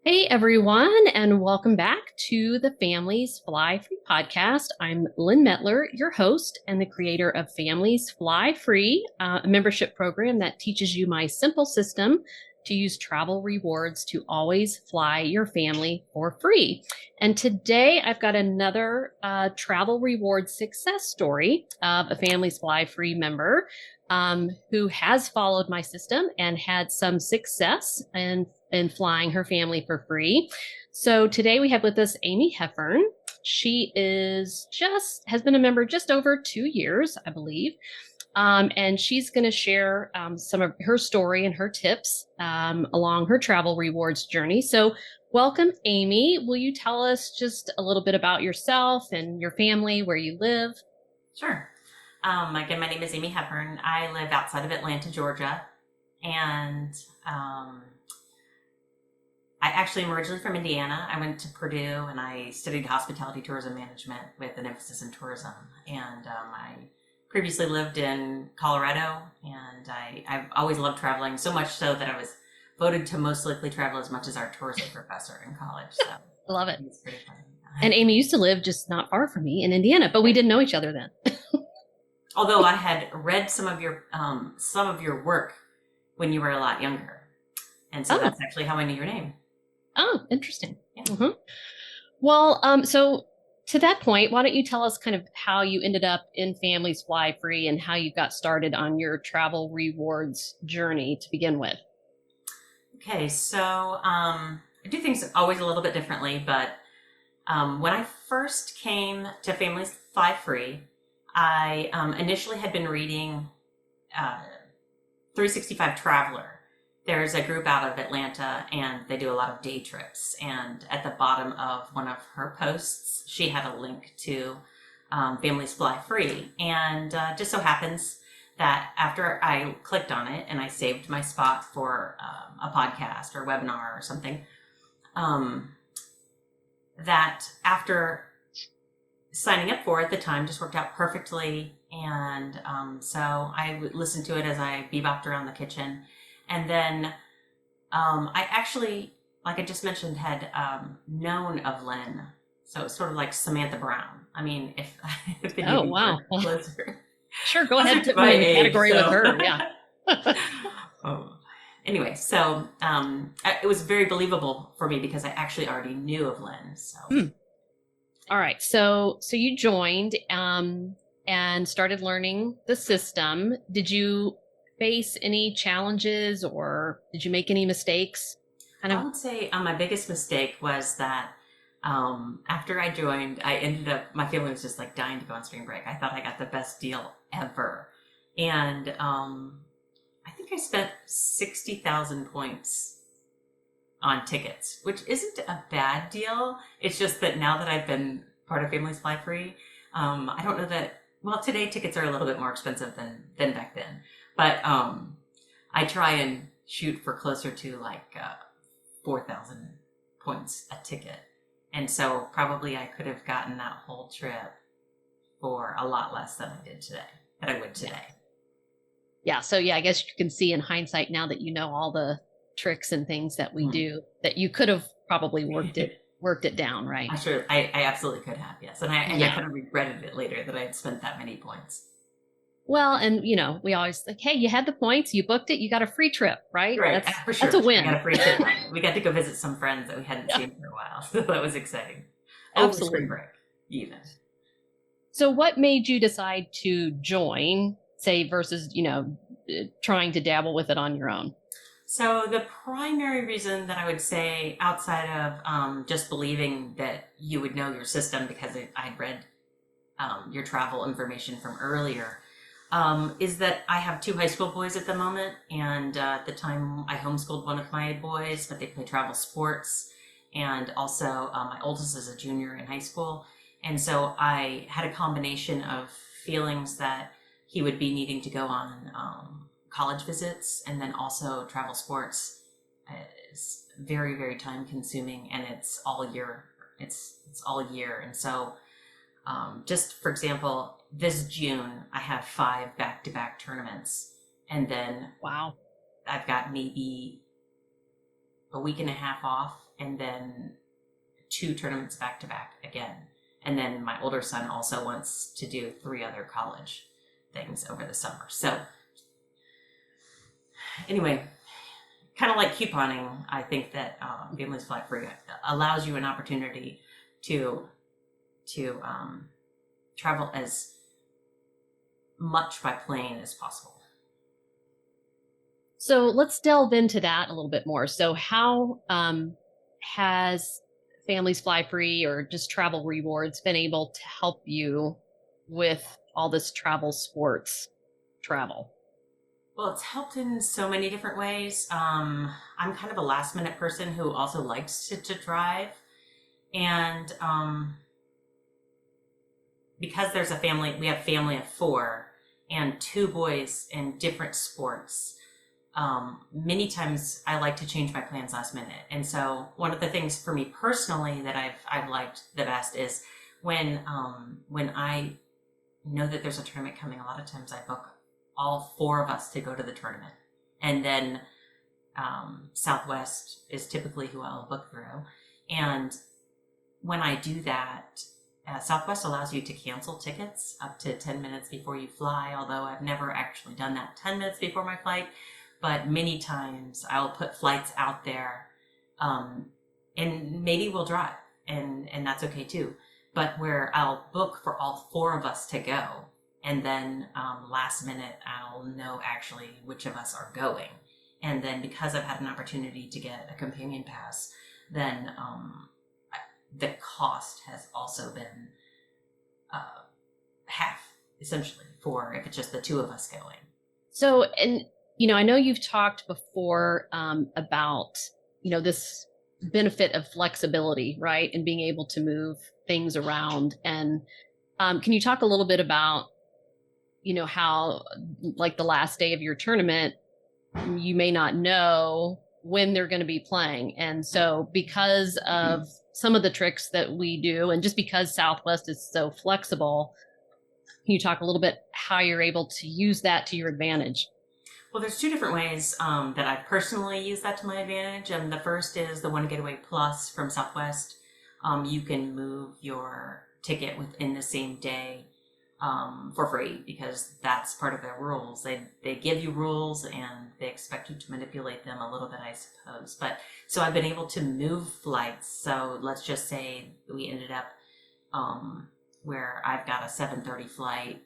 Hey everyone, and welcome back to the Families Fly Free podcast. I'm Lynn Mettler, your host and the creator of Families Fly Free, a membership program that teaches you my simple system to use travel rewards to always fly your family for free. And today I've got another travel reward success story of a Families Fly Free member who has followed my system and had some success and flying her family for free. So today we have with us Amy Heffern. She has been a member just over 2 years, I believe. And she's going to share some of her story and her tips along her travel rewards journey. So welcome, Amy. Will you tell us just a little bit about yourself and your family, where you live? Sure. Again, my name is Amy Heffern. I live outside of Atlanta, Georgia, and I actually am originally from Indiana. I went to Purdue and I studied hospitality tourism management with an emphasis in tourism. And I previously lived in Colorado, and I've always loved traveling, so much so that I was voted to most likely travel as much as our tourism professor in college. So I love it. it's pretty fun. And Amy used to live just not far from me in Indiana, but we didn't know each other then. Although I had read some of your work when you were a lot younger, and so Oh, that's actually how I knew your name. oh, interesting. Yeah. Well, so to that point, why don't you tell us kind of how you ended up in Families Fly Free and how you got started on your travel rewards journey to begin with? Okay, so I do things always a little bit differently, but when I first came to Families Fly Free, I initially had been reading uh, 365 Traveler. There's a group out of Atlanta, and they do a lot of day trips. And at the bottom of one of her posts, she had a link to Families Fly Free. And just so happens that after I clicked on it and I saved my spot for a podcast or webinar or something, um, that after signing up for it, the time just worked out perfectly. And so I would listen to it as I bebopped around the kitchen. And then I actually, like I just mentioned, had known of Lynn. So it's sort of like Samantha Brown. I mean, if if it Oh, even wow. were Well, closer, sure. Go ahead closer and to put my me in the age. category with So, her. Yeah. oh. Anyway, so it was very believable for me because I actually already knew of Lynn. So. Hmm. All right. So you joined and started learning the system. Did you face any challenges or did you make any mistakes? Kind I of. would say my biggest mistake was that after I joined, I ended up, my family was just like dying to go on spring break. I thought I got the best deal ever. And I think I spent 60,000 points on tickets, which isn't a bad deal. It's just that now that I've been part of Families Fly Free, I don't know that, well, today tickets are a little bit more expensive than back then. But I try and shoot for closer to like 4,000 points a ticket. And so probably I could have gotten that whole trip for a lot less than I would Yeah. today. Yeah. So yeah, I guess you can see in hindsight now that you know all the tricks and things that we Hmm. do that you could have probably worked it down, right? I absolutely could have, yes. And I Yeah. kind of regretted it later that I had spent that many points. Well, and we always like, hey, you had the points, you booked it, you got a free trip, right? Right, That's for that's sure. a I got win. a free trip. We got to go visit some friends that we hadn't Yeah, seen for a while. So that was exciting. Over spring absolutely. break, even. So what made you decide to join, say, versus, trying to dabble with it on your own? So the primary reason that I would say, outside of just believing that you would know your system because I'd read your travel information from earlier, is that I have two high school boys at the moment, and at the time I homeschooled one of my boys, but they play travel sports, and also my oldest is a junior in high school, and so I had a combination of feelings that he would be needing to go on college visits, and then also travel sports is very very time consuming, and it's all year. It's all year, and so just for example, this June, I have 5 back-to-back tournaments. And then Wow. I've got maybe a week and a half off and then 2 tournaments back to back again. And then my older son also wants to do 3 other college things over the summer. So anyway, kind of like couponing, I think that Families Fly Free allows you an opportunity to travel as much by plane as possible. So let's delve into that a little bit more. So how has Families Fly Free or just travel rewards been able to help you with all this travel sports travel? Well, it's helped in so many different ways. I'm kind of a last minute person who also likes to drive. And because there's we have family of 4 and 2 boys in different sports. Many times I like to change my plans last minute. And so one of the things for me personally that I've liked the best is when I know that there's a tournament coming, a lot of times I book all 4 of us to go to the tournament. And then Southwest is typically who I'll book through. And when I do that, Southwest allows you to cancel tickets up to 10 minutes before you fly, although I've never actually done that 10 minutes before my flight. But many times I'll put flights out there, and maybe we'll drive, and that's okay too. But where I'll book for all 4 of us to go, and then last minute I'll know actually which of us are going. And then because I've had an opportunity to get a companion pass, then the cost has also been half, essentially, for if it's just the 2 of us going. So, and I know you've talked before about, this benefit of flexibility, right? And being able to move things around. And can you talk a little bit about, how like the last day of your tournament, you may not know when they're going to be playing. And so because of some of the tricks that we do, and just because Southwest is so flexible, can you talk a little bit how you're able to use that to your advantage? Well, there's 2 different ways that I personally use that to my advantage. And the first is the One Getaway Plus from Southwest. You can move your ticket within the same day for free, because that's part of their rules. They give you rules and they expect you to manipulate them a little bit, I suppose. But so I've been able to move flights. So let's just say we ended up where I've got a 7:30 flight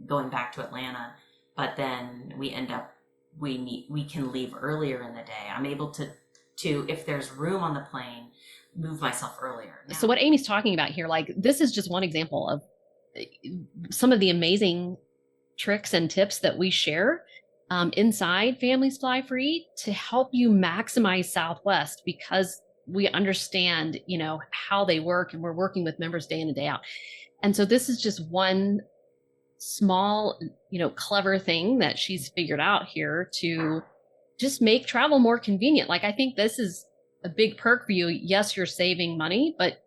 going back to Atlanta, but then we end up we can leave earlier in the day. I'm able to if there's room on the plane, move myself earlier. Now, so what Amy's talking about here, like, this is just one example of some of the amazing tricks and tips that we share inside Families Fly Free to help you maximize Southwest, because we understand, how they work, and we're working with members day in and day out. And so this is just one small, clever thing that she's figured out here to just make travel more convenient. Like, I think this is a big perk for you. Yes, you're saving money, but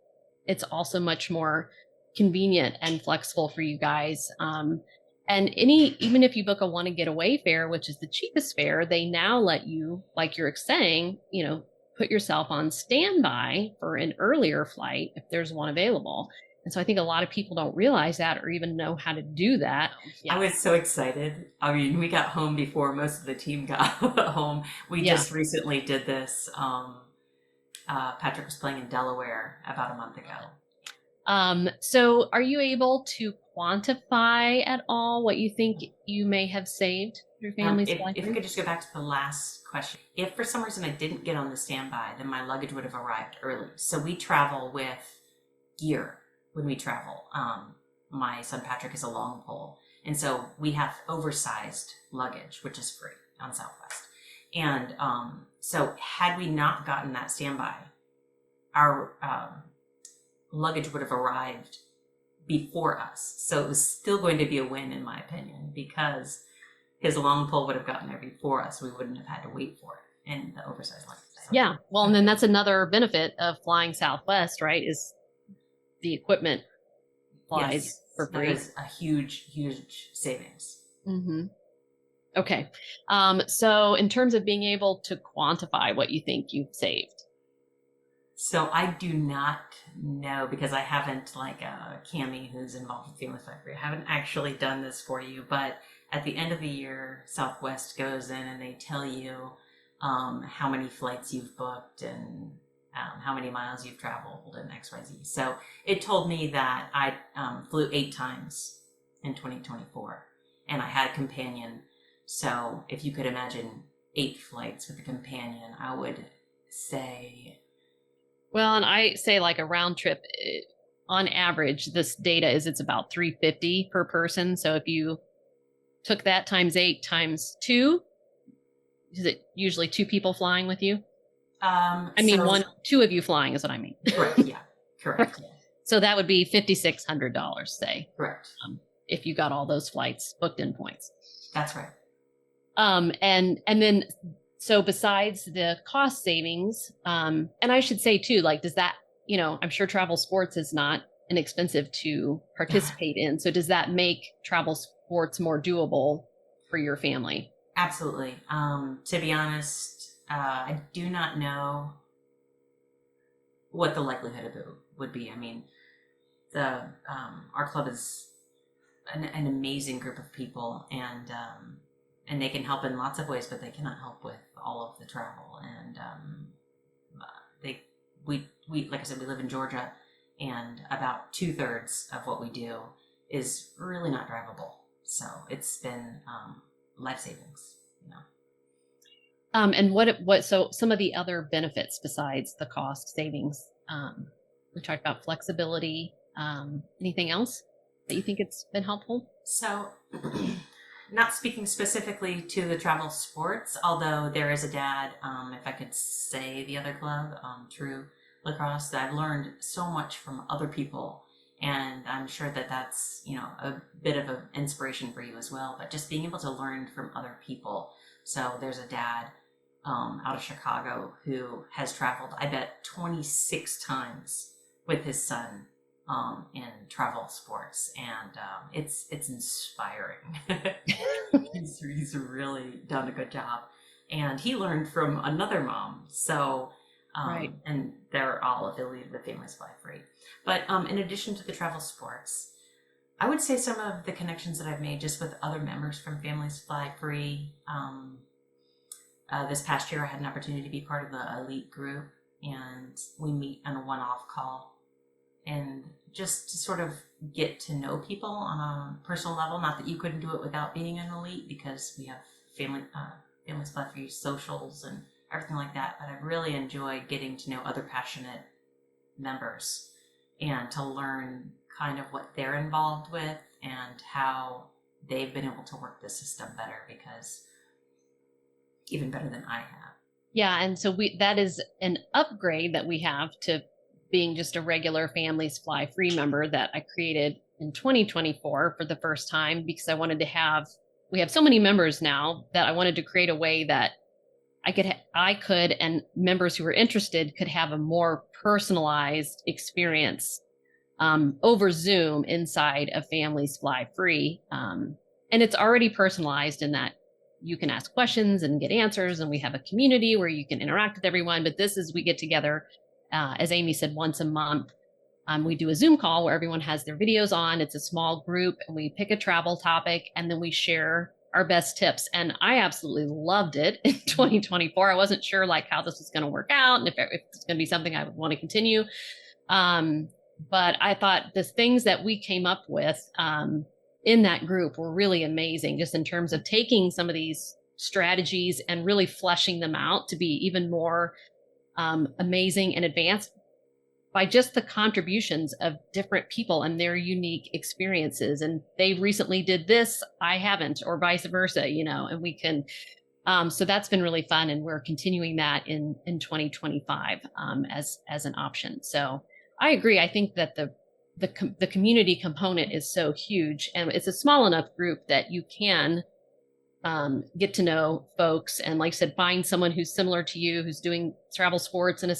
it's also much more convenient and flexible for you guys. And even if you book a want to get away fare, which is the cheapest fare, they now let you, like you're saying, put yourself on standby for an earlier flight if there's one available. And so I think a lot of people don't realize that or even know how to do that. Yeah. I was so excited. I mean, we got home before most of the team got home. We just recently did this. Patrick was playing in Delaware about a month ago. So are you able to quantify at all what you think you may have saved your family's flight? If we could just go back to the last question. If for some reason I didn't get on the standby, then my luggage would have arrived early. So we travel with gear when we travel. My son Patrick is a long pole. And so we have oversized luggage, which is free on Southwest. And so had we not gotten that standby, our luggage would have arrived before us. So it was still going to be a win, in my opinion, because his long pole would have gotten there before us. We wouldn't have had to wait for it in the oversized luggage. So. Yeah. Well, and then that's another benefit of flying Southwest, right? Is the equipment flies for free. That is a huge, huge savings. Mm-hmm. Okay. So in terms of being able to quantify what you think you've saved. So I do not know because I haven't, like Cami, who's involved with Family Fly Free, I haven't actually done this for you. But at the end of the year, Southwest goes in and they tell you how many flights you've booked and how many miles you've traveled and X, Y, Z. So it told me that I flew 8 times in 2024, and I had a companion. So if you could imagine 8 flights with a companion, I would say. Well, and I say like a round trip, on average, this data is it's about 350 per person. So if you took that times 8 times 2, is it usually 2 people flying with you? I mean, So 2 of you flying is what I mean. correct, yeah, correct, yeah. So that would be $5,600, say, Correct. If you got all those flights booked in points. That's right. And then, so besides the cost savings, and I should say too, like, does that, I'm sure travel sports is not inexpensive to participate in. So does that make travel sports more doable for your family? Absolutely. To be honest, I do not know what the likelihood of it would be. I mean, the our club is an amazing group of people, and they can help in lots of ways, but they cannot help with all of the travel. And they we like I said, we live in Georgia, and about 2/3 of what we do is really not drivable. So it's been life savings, And so some of the other benefits besides the cost savings, we talked about flexibility. Anything else that you think it's been helpful? So, not speaking specifically to the travel sports, although there is a dad, if I could say the other club, True Lacrosse, that I've learned so much from other people. And I'm sure that that's, a bit of an inspiration for you as well. But just being able to learn from other people. So there's a dad out of Chicago who has traveled, I bet, 26 times with his son in travel sports, and it's inspiring. he's really done a good job, and he learned from another mom. So, Right. And they're all affiliated with Families Fly Free. But in addition to the travel sports, I would say some of the connections that I've made just with other members from Families Fly Free. This past year, I had an opportunity to be part of the elite group, and we meet on a one-off call, and just to sort of get to know people on a personal level. Not that you couldn't do it without being an elite, because we have Families Fly Free socials and everything like that. But I've really enjoyed getting to know other passionate members and to learn kind of what they're involved with and how they've been able to work the system better, because even better than I have. Yeah, and so that is an upgrade that we have to being just a regular Families Fly Free member that I created in 2024 for the first time, because I wanted to we have so many members now that I wanted to create a way that I could, and members who were interested could have a more personalized experience over Zoom inside of Families Fly Free. And it's already personalized in that you can ask questions and get answers, and we have a community where you can interact with everyone. But we get together, as Amy said, once a month. We do a Zoom call where everyone has their videos on. It's a small group, and we pick a travel topic, and then we share our best tips. And I absolutely loved it in 2024. I wasn't sure like how this was going to work out, and if it's going to be something I would want to continue. But I thought the things that we came up with in that group were really amazing, just in terms of taking some of these strategies and really fleshing them out to be even more amazing and advanced by just the contributions of different people and their unique experiences. And they recently did this, I haven't, or vice versa, and we can, so that's been really fun. And we're continuing that in 2025 as an option. So I agree. I think that the community component is so huge, and it's a small enough group that you can get to know folks, and like I said, find someone who's similar to you, who's doing travel sports in a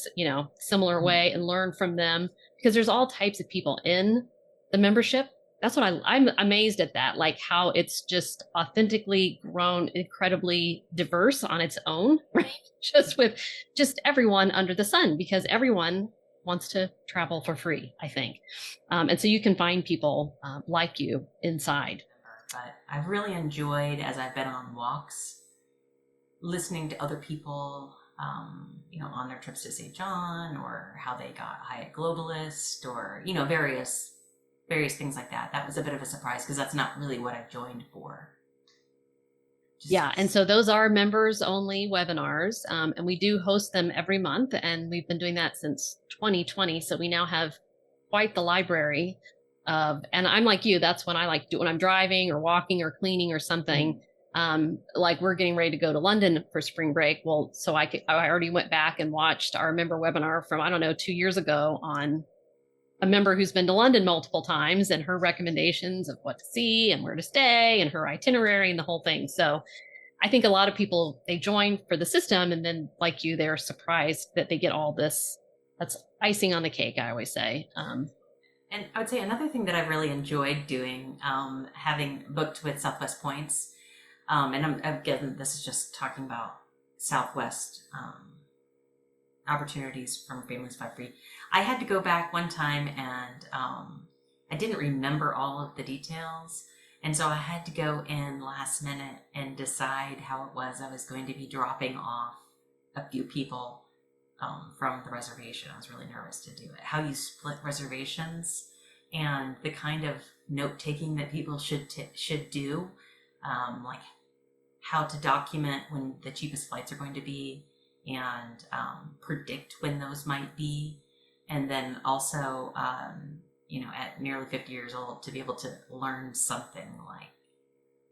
similar way, and learn from them, because there's all types of people in the membership. That's what I'm amazed at that, like how it's just authentically grown, incredibly diverse on its own, right? Just with just everyone under the sun, because everyone wants to travel for free, I think. And so you can find people like you inside. But I've really enjoyed, as I've been on walks, listening to other people, on their trips to St. John, or how they got Hyatt Globalist, or various things like that. That was a bit of a surprise because that's not really what I joined for. Yeah, and so those are members only webinars, and we do host them every month, and we've been doing that since 2020. So we now have quite the library of, and I'm like you, that's when I like do when I'm driving or walking or cleaning or something. Like we're getting ready to go to London for spring break. Well, so I already went back and watched our member webinar from, I don't know, 2 years ago on a member who's been to London multiple times and her recommendations of what to see and where to stay and her itinerary and the whole thing. So I think a lot of people, they join for the system, and then like you, they're surprised that they get all this. That's icing on the cake, I always say. And I would say another thing that I really enjoyed doing, having booked with Southwest Points, and again, this is just talking about Southwest opportunities from Families Fly Free. I had to go back one time, and I didn't remember all of the details. And so I had to go in last minute and decide how it was I was going to be dropping off a few people from the reservation. I was really nervous to do it. How you split reservations and the kind of note taking that people should do, like how to document when the cheapest flights are going to be, and predict when those might be, and then also at nearly 50 years old, to be able to learn something like,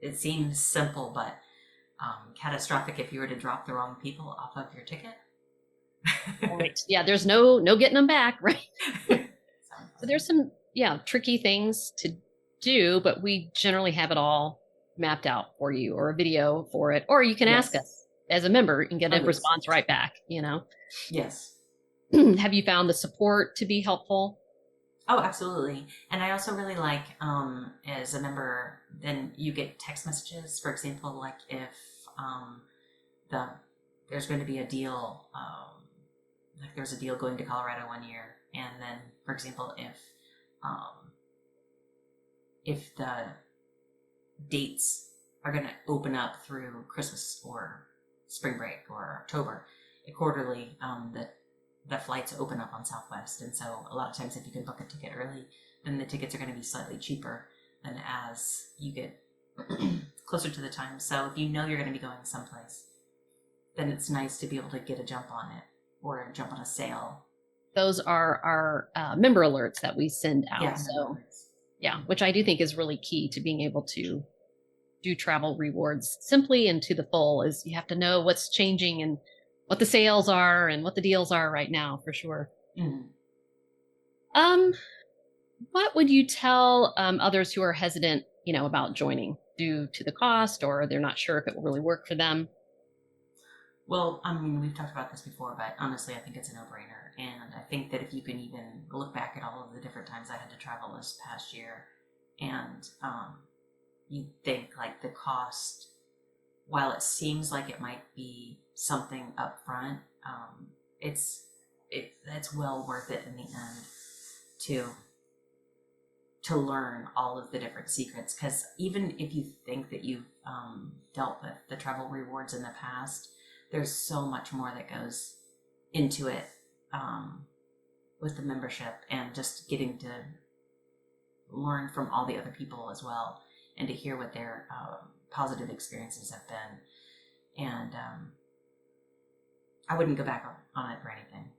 it seems simple, but catastrophic if you were to drop the wrong people off of your ticket. Right. Yeah, there's no getting them back, right? So there's some tricky things to do, but we generally have it all mapped out for you, or a video for it, or you can ask us as a member and get a response right back. Yes. Have you found the support to be helpful? Oh, absolutely. And I also really like, as a member, then you get text messages. For example, like if there's going to be a deal, like there was a deal going to Colorado one year, and then, for example, if the dates are going to open up through Christmas or spring break or October, quarterly, the flights open up on Southwest. And so a lot of times if you can book a ticket early, then the tickets are going to be slightly cheaper than as you get closer to the time. So if you know you're going to be going someplace, then it's nice to be able to get a jump on it, or jump on a sale. Those are our member alerts that we send out. Yeah, so which I do think is really key to being able to do travel rewards simply and to the full, is you have to know what's changing and what the sales are and what the deals are right now, for sure. What would you tell others who are hesitant, about joining due to the cost, or they're not sure if it will really work for them? Well, I mean, we've talked about this before, but honestly, I think it's a no-brainer. And I think that if you can even look back at all of the different times I had to travel this past year, and you think like the cost, while it seems like it might be something up front, it's well worth it in the end to learn all of the different secrets. Because even if you think that you've dealt with the travel rewards in the past, there's so much more that goes into it with the membership, and just getting to learn from all the other people as well, and to hear what their positive experiences have been. And I wouldn't go back on it for anything.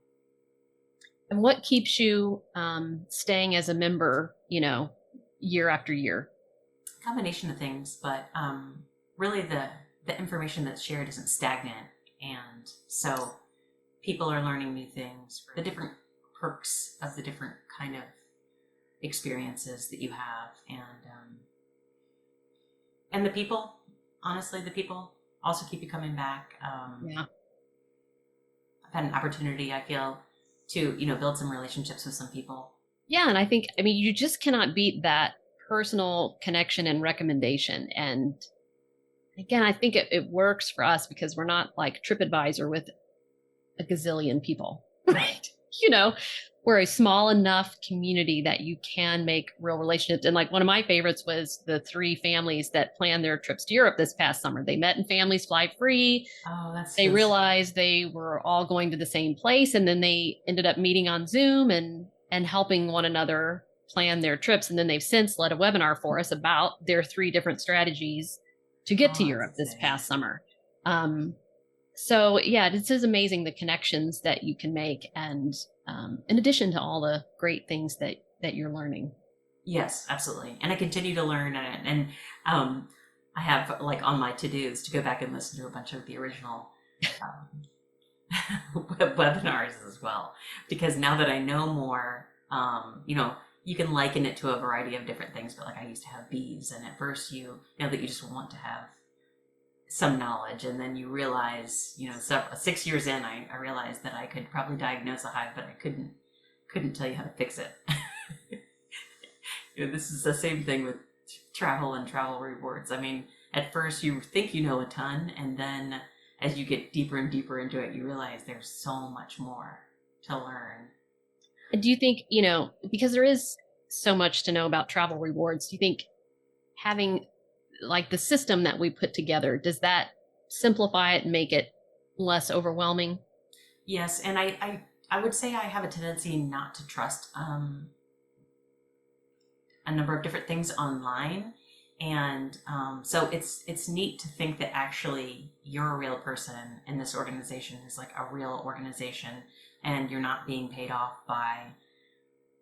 And what keeps you staying as a member, year after year? A combination of things, but really the information that's shared isn't stagnant. And so people are learning new things, the different perks of the different kind of experiences that you have. And the people, honestly, the people also keep you coming back. I've had an opportunity, I feel, to, build some relationships with some people. Yeah. And I think, you just cannot beat that personal connection and recommendation. And again, I think it works for us because we're not like TripAdvisor with a gazillion people, right? You know, we're a small enough community that you can make real relationships. And like one of my favorites was the 3 families that planned their trips to Europe this past summer. They met in Families Fly Free. Oh, that's They so realized they were all going to the same place, and then they ended up meeting on Zoom and helping one another plan their trips. And then they've since led a webinar for us about their 3 different strategies to get to Europe this past summer. So yeah, this is amazing, the connections that you can make, and in addition to all the great things that you're learning. Yes, absolutely. And I continue to learn, and I have like on my to-dos to go back and listen to a bunch of the original webinars as well, because now that I know more, you can liken it to a variety of different things, but like I used to have bees, and at first you know that you just want to have some knowledge, and then you realize, 6 years in, I realized that I could probably diagnose a hive, but I couldn't tell you how to fix it. This is the same thing with travel and travel rewards. I mean, at first you think you know a ton, and then as you get deeper and deeper into it, you realize there's so much more to learn. Do you think, because there is so much to know about travel rewards, do you think having like the system that we put together, does that simplify it and make it less overwhelming? Yes, and I would say I have a tendency not to trust a number of different things online, and so it's neat to think that actually you're a real person, and this organization is like a real organization, and you're not being paid off by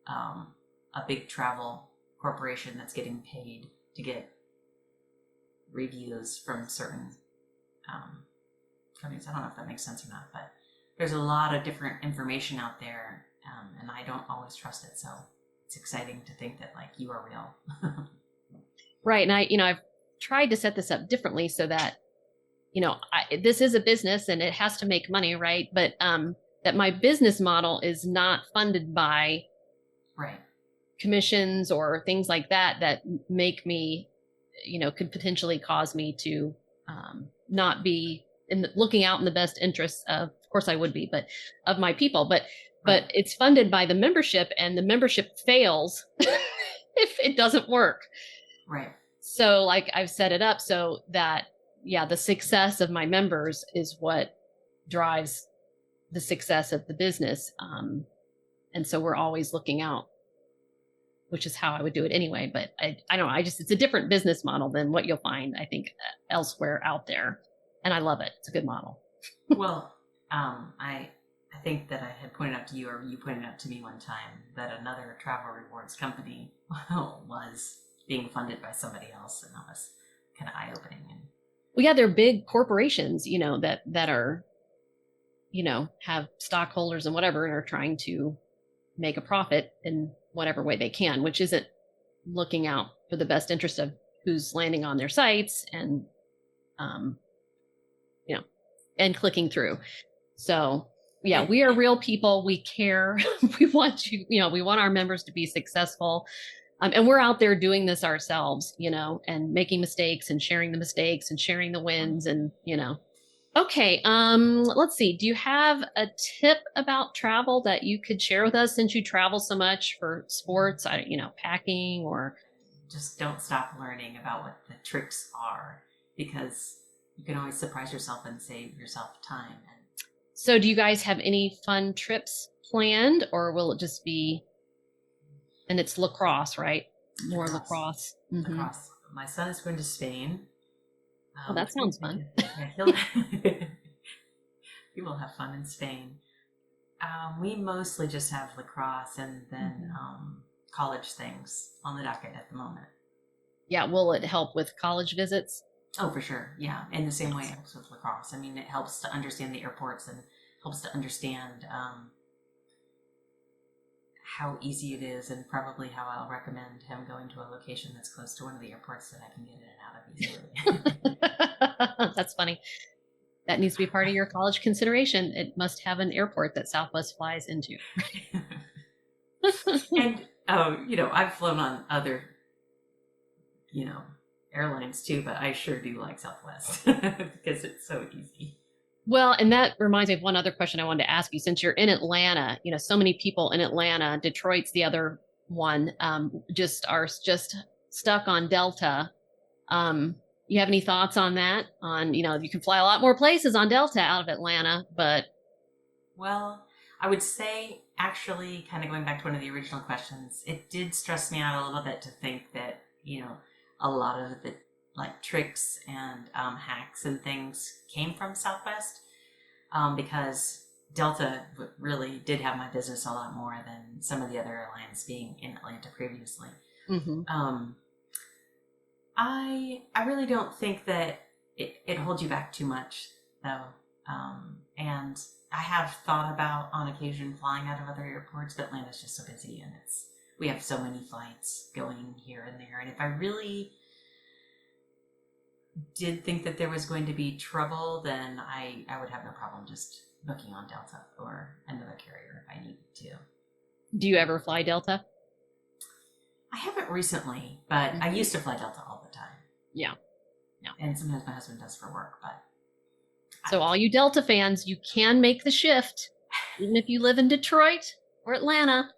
a big travel corporation that's getting paid to get reviews from certain companies. I don't know if that makes sense or not, but there's a lot of different information out there, and I don't always trust it. So it's exciting to think that like you are real. Right. And I've tried to set this up differently so that, this is a business and it has to make money, right? But that my business model is not funded by right commissions or things like that make me, could potentially cause me to not be looking out in the best interests of course I would be, but of my people. But it's funded by the membership, and the membership fails if it doesn't work. Right. So like I've set it up so that, the success of my members is what drives the success of the business. And so we're always looking out, which is how I would do it anyway. But I don't know. It's a different business model than what you'll find, I think, elsewhere out there. And I love it. It's a good model. Well, I think that I had pointed out to you, or you pointed out to me one time, that another travel rewards company was being funded by somebody else, and that was kind of eye-opening. Well, yeah, they're big corporations, that are, have stockholders and whatever, and are trying to make a profit in whatever way they can, which isn't looking out for the best interest of who's landing on their sites and, and clicking through. So yeah, we are real people. We care. We want we want our members to be successful. And we're out there doing this ourselves, and making mistakes and sharing the mistakes and sharing the wins and, Okay. Let's see. Do you have a tip about travel that you could share with us, since you travel so much for sports, packing, or? Just don't stop learning about what the tricks are, because you can always surprise yourself and save yourself time. So do you guys have any fun trips planned, or will it just be, and it's lacrosse, right? More lacrosse. Mm-hmm. Lacrosse. My son is going to Spain. Oh, that sounds fun. He will have fun in Spain. We mostly just have lacrosse and then college things on the docket at the moment. Yeah, will it help with college visits? Oh, for sure. Yeah, in the same way it helps with lacrosse. I mean, it helps to understand the airports and helps to understand how easy it is, and probably how I'll recommend him going to a location that's close to one of the airports that I can get in and out of easily. That's funny. That needs to be part of your college consideration. It must have an airport that Southwest flies into. And, I've flown on other airlines too, but I sure do like Southwest because it's so easy. Well, and that reminds me of one other question I wanted to ask you. Since you're in Atlanta, so many people in Atlanta, Detroit's the other one, just are just stuck on Delta. You have any thoughts on that? You can fly a lot more places on Delta out of Atlanta, but Well, I would say, actually, kind of going back to one of the original questions, it did stress me out a little bit to think that, a lot of the like tricks and hacks and things came from Southwest, because Delta really did have my business a lot more than some of the other airlines being in Atlanta previously. mm-hmm. I really don't think that it holds you back too much, though. And I have thought about on occasion flying out of other airports, but Atlanta's just so busy, and we have so many flights going here and there. And if I really did think that there was going to be trouble, then I would have no problem just booking on Delta or another carrier if I needed to. Do you ever fly Delta? I haven't recently, but I used to fly Delta all the time. Yeah. And sometimes my husband does for work, but. So all you Delta fans, you can make the shift, even if you live in Detroit or Atlanta.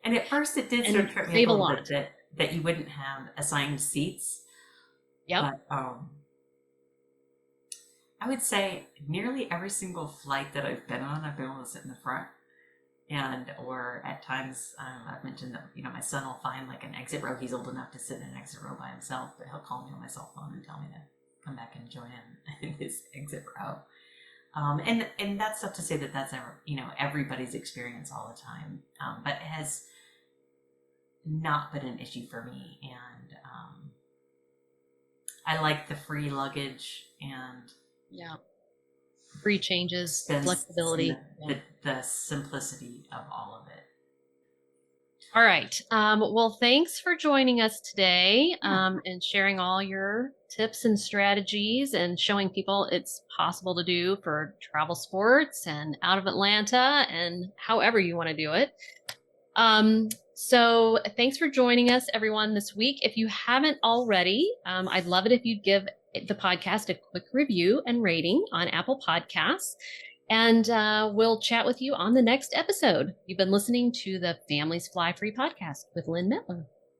And at first it did sort of trip me a little bit that you wouldn't have assigned seats. Yep. But I would say nearly every single flight that I've been on, I've been able to sit in the front. Or at times, I've mentioned that, my son will find like an exit row. He's old enough to sit in an exit row by himself, but he'll call me on my cell phone and tell me to come back and join him in his exit row. And that's not to say that that's everybody's experience all the time, but it has not been an issue for me. And I like the free luggage and free changes, flexibility, the simplicity of all of it. All right. Well, thanks for joining us today, and sharing all your tips and strategies and showing people it's possible to do for travel sports and out of Atlanta and however you want to do it. So thanks for joining us, everyone, this week. If you haven't already, I'd love it if you'd give the podcast a quick review and rating on Apple Podcasts. And we'll chat with you on the next episode. You've been listening to the Families Fly Free podcast with Lynn Mettler.